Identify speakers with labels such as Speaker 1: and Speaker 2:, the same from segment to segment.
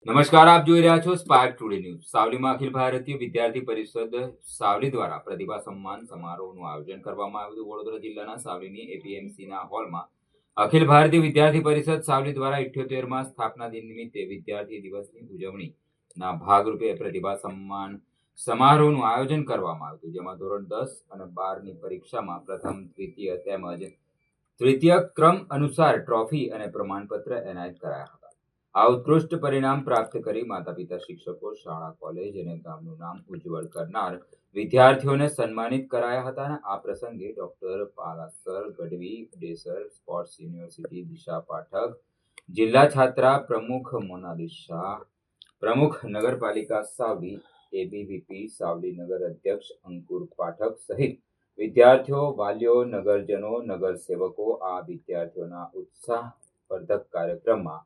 Speaker 1: નમસ્કાર, આપ જોઈ રહ્યા છો spark today news. સાવલીમાં Akhil Bharatiya વિદ્યાર્થી પરિષદ સાવલી દ્વારા પ્રતિભા સન્માન સમારોહનું આયોજન કરવામાં આવ્યું હતું। વડોદરા જિલ્લાના સાવલીની એપીએમસીના હોલમાં અખિલ ભારતીય વિદ્યાર્થી પરિષદ સાવલી દ્વારા 78મા સ્થાપના દિન નિમિત્તે વિદ્યાર્થી દિવસની ઉજવણીના ભાગરૂપે પ્રતિભા સન્માન સમારોહનું આયોજન કરવામાં આવ્યું હતું, જેમાં ધોરણ 10 અને 12ની પરીક્ષામાં પ્રથમ, દ્વિતીય તેમજ તૃતીય ક્રમ અનુસાર ટ્રોફી અને પ્રમાણપત્ર એનાયત કરાયા હતા। આ ઉત્કૃષ્ટ પરિણામ પ્રાપ્ત કરી માતા પિતા, શિક્ષકો, શાળા, કોલેજ અને ગામનું નામ ઉજ્જવળ કરનાર વિદ્યાર્થીઓને સન્માનિત કરાયા હતા। આ પ્રસંગે doctor Palasar Gadhvi, Desar sports university Disha Pathak, જિલ્લા છાત્રા પ્રમુખ મોનાલિસ શાહ, પ્રમુખ નગરપાલિકા સાવલી, એબીવીપી સાવલી નગર અધ્યક્ષ અંકુર પાઠક સહિત વિદ્યાર્થીઓ, વાલીઓ, નગરજનો, નગરસેવકો આ વિદ્યાર્થીઓના ઉત્સાહવર્ધક કાર્યક્રમમાં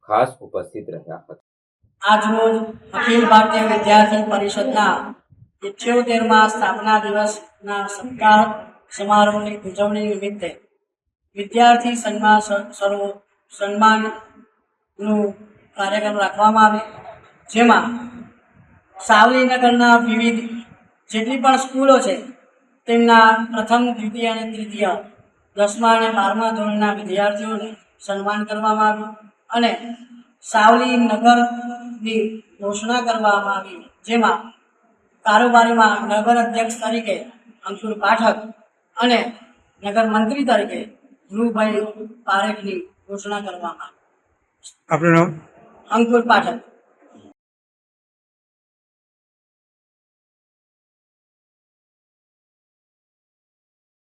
Speaker 1: ખાસ ઉપસ્થિત રહ્યા હતા।
Speaker 2: આજરોજ અખિલ ભારતીય વિદ્યાર્થી પરિષદના 78મા સ્થાપના દિવસના સત્કાર સમારોહની ઉજવણી નિમિત્તે વિદ્યાર્થી સન્માનનું કાર્યક્રમ રાખવામાં આવે, જેમાં સાવલી નગરના વિવિધ જેટલી પણ સ્કૂલો છે તેમના પ્રથમ, દ્વિતીય અને તૃતીય 10મા અને 12મા ધોરણના વિદ્યાર્થીઓને સન્માન કરવામાં આવ્યું અને સાવલી નગરની ઘોષણા કરવામાં આવી, જેમાં કારોબારીમાં નગર અધ્યક્ષ તરીકે અંકુર પાઠક અને નગર મંત્રી તરીકે ધ્રુવભાઈ પારેખની ઘોષણા કરવામાં આવી।
Speaker 3: આપનું નામ?
Speaker 2: અંકુર પાઠક।